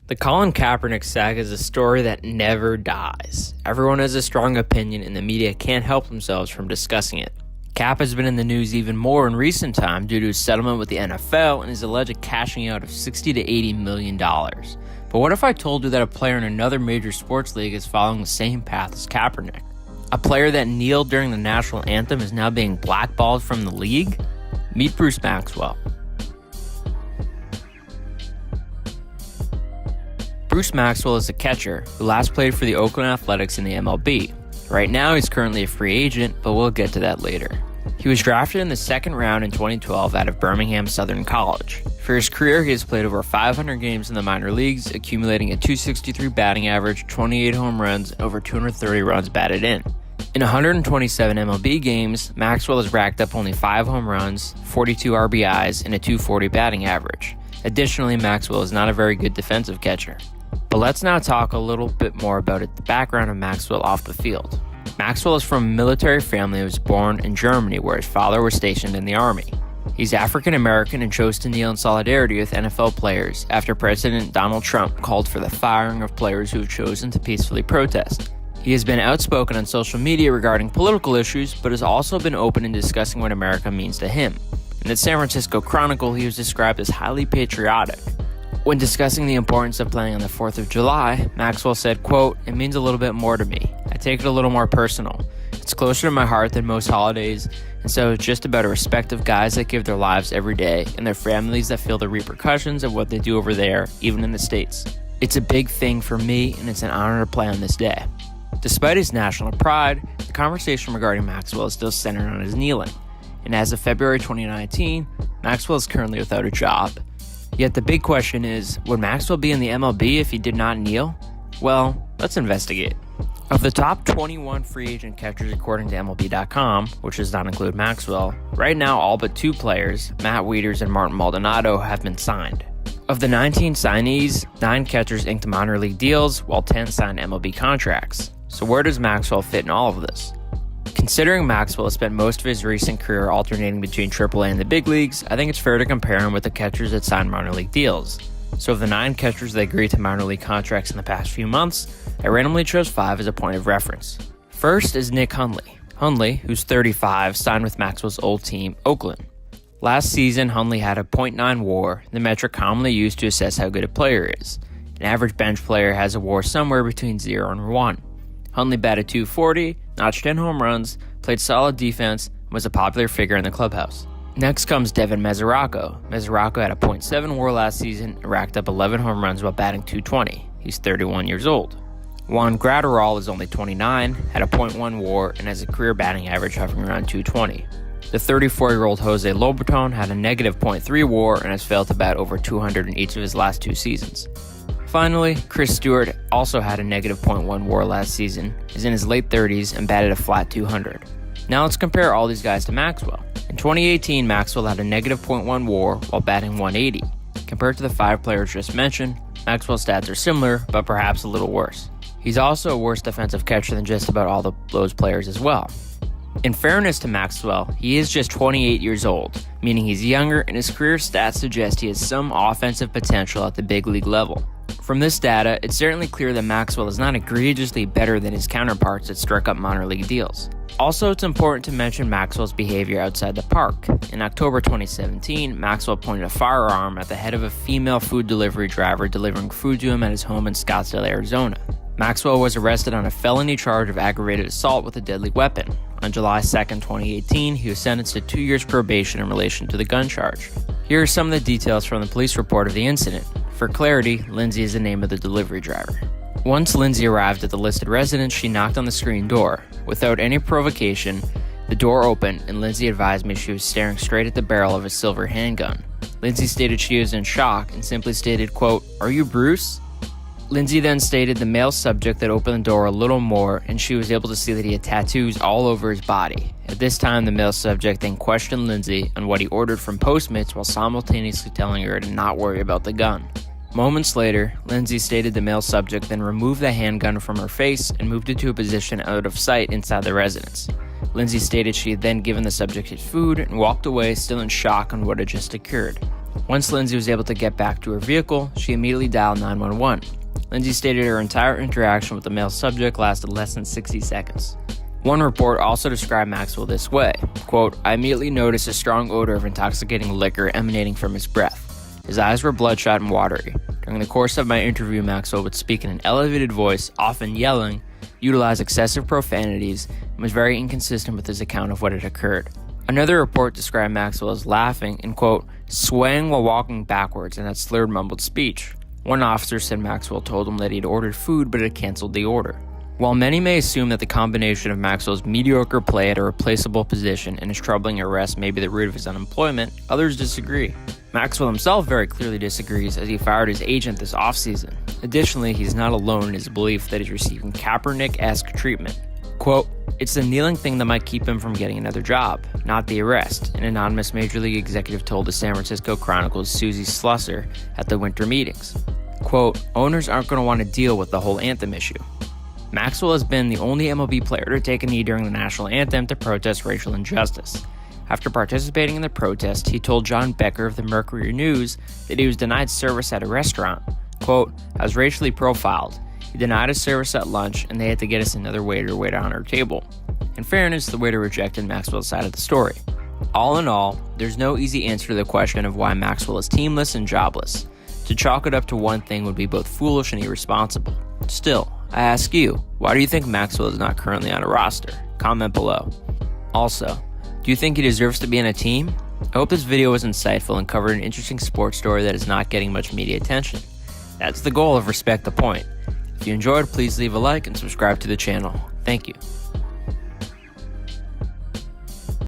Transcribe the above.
The Colin Kaepernick saga is a story that never dies. Everyone has a strong opinion and the media can't help themselves from discussing it. Cap has been in the news even more in recent time due to his settlement with the NFL and his alleged cashing out of $60 to $80 million. But what if I told you that a player in another major sports league is following the same path as Kaepernick? A player that kneeled during the National Anthem is now being blackballed from the league? Meet Bruce Maxwell. Bruce Maxwell is a catcher who last played for the Oakland Athletics in the MLB. Right now he's currently a free agent, but we'll get to that later. He was drafted in the second round in 2012 out of Birmingham Southern College. For his career, he has played over 500 games in the minor leagues, accumulating a .263 batting average, 28 home runs, and over 230 runs batted in. In 127 MLB games, Maxwell has racked up only 5 home runs, 42 RBIs, and a .240 batting average. Additionally, Maxwell is not a very good defensive catcher. But let's now talk a little bit more about the background of Maxwell off the field. Maxwell is from a military family who was born in Germany, where his father was stationed in the army. He's African American and chose to kneel in solidarity with NFL players after President Donald Trump called for the firing of players who have chosen to peacefully protest. He has been outspoken on social media regarding political issues, but has also been open in discussing what America means to him. In the San Francisco Chronicle, he was described as highly patriotic. When discussing the importance of playing on the 4th of July, Maxwell said, quote, "It means a little bit more to me. I take it a little more personal. It's closer to my heart than most holidays, and so it's just about a respect of guys that give their lives every day and their families that feel the repercussions of what they do over there, even in the States. It's a big thing for me, and it's an honor to play on this day." Despite his national pride, the conversation regarding Maxwell is still centered on his kneeling. And as of February 2019, Maxwell is currently without a job. Yet the big question is, would Maxwell be in the MLB if he did not kneel? Well, let's investigate. Of the top 21 free agent catchers according to MLB.com, which does not include Maxwell, right now all but 2 players, Matt Wieters and Martin Maldonado, have been signed. Of the 19 signees, 9 catchers inked minor league deals, while 10 signed MLB contracts. So where does Maxwell fit in all of this? Considering Maxwell has spent most of his recent career alternating between AAA and the big leagues, I think it's fair to compare him with the catchers that signed minor league deals. So of the 9 catchers that agreed to minor league contracts in the past few months, I randomly chose 5 as a point of reference. First is Nick Hundley. Hundley, who's 35, signed with Maxwell's old team, Oakland. Last season, Hundley had a .9 WAR, the metric commonly used to assess how good a player is. An average bench player has a WAR somewhere between 0 and 1. Hundley batted .240, notched 10 home runs, played solid defense, and was a popular figure in the clubhouse. Next comes Devin Mesoraco. Mesoraco had a .7 WAR last season and racked up 11 home runs while batting .220. He's 31 years old. Juan Graterol is only 29, had a .1 WAR, and has a career batting average hovering around .220. The 34-year-old Jose Lobaton had a negative .3 WAR and has failed to bat over 200 in each of his last 2 seasons. Finally, Chris Stewart also had a negative .1 WAR last season, is in his late 30s, and batted a flat 200. Now let's compare all these guys to Maxwell. In 2018, Maxwell had a negative .1 WAR while batting 180. Compared to the 5 players just mentioned, Maxwell's stats are similar, but perhaps a little worse. He's also a worse defensive catcher than just about all those players as well. In fairness to Maxwell, he is just 28 years old, meaning he's younger, and his career stats suggest he has some offensive potential at the big league level. From this data, it's certainly clear that Maxwell is not egregiously better than his counterparts that struck up minor league deals. Also, it's important to mention Maxwell's behavior outside the park. In October 2017, Maxwell pointed a firearm at the head of a female food delivery driver delivering food to him at his home in Scottsdale, Arizona. Maxwell was arrested on a felony charge of aggravated assault with a deadly weapon. On July 2, 2018, he was sentenced to 2 years probation in relation to the gun charge. Here are some of the details from the police report of the incident. For clarity, Lindsay is the name of the delivery driver. Once Lindsay arrived at the listed residence, she knocked on the screen door. Without any provocation, the door opened, and Lindsay advised me she was staring straight at the barrel of a silver handgun. Lindsay stated she was in shock and simply stated, quote, "Are you Bruce?" Lindsay then stated the male subject that opened the door a little more, and she was able to see that he had tattoos all over his body. At this time, the male subject then questioned Lindsay on what he ordered from Postmates while simultaneously telling her to not worry about the gun. Moments later, Lindsay stated the male subject then removed the handgun from her face and moved it to a position out of sight inside the residence. Lindsay stated she had then given the subject his food and walked away, still in shock on what had just occurred. Once Lindsay was able to get back to her vehicle, she immediately dialed 911. Lindsay stated her entire interaction with the male subject lasted less than 60 seconds. One report also described Maxwell this way, quote, "I immediately noticed a strong odor of intoxicating liquor emanating from his breath. His eyes were bloodshot and watery. During the course of my interview, Maxwell would speak in an elevated voice, often yelling, utilize excessive profanities, and was very inconsistent with his account of what had occurred." Another report described Maxwell as laughing and, quote, "swaying while walking backwards in that slurred mumbled speech." One officer said Maxwell told him that he'd ordered food but had canceled the order. While many may assume that the combination of Maxwell's mediocre play at a replaceable position and his troubling arrest may be the root of his unemployment, others disagree. Maxwell himself very clearly disagrees, as he fired his agent this offseason. Additionally, he's not alone in his belief that he's receiving Kaepernick-esque treatment. Quote, "It's the kneeling thing that might keep him from getting another job, not the arrest," an anonymous Major League executive told the San Francisco Chronicle's Susie Slusser at the winter meetings. Quote, "Owners aren't going to want to deal with the whole anthem issue." Maxwell has been the only MLB player to take a knee during the National Anthem to protest racial injustice. After participating in the protest, he told John Becker of the Mercury News that he was denied service at a restaurant. Quote, "I was racially profiled. He denied us service at lunch, and they had to get us another waiter to wait on our table." In fairness, the waiter rejected Maxwell's side of the story. All in all, there's no easy answer to the question of why Maxwell is teamless and jobless. To chalk it up to one thing would be both foolish and irresponsible. Still, I ask you, why do you think Maxwell is not currently on a roster? Comment below. Also, do you think he deserves to be on a team? I hope this video was insightful and covered an interesting sports story that is not getting much media attention. That's the goal of Respect the Point. If you enjoyed, please leave a like and subscribe to the channel. Thank you.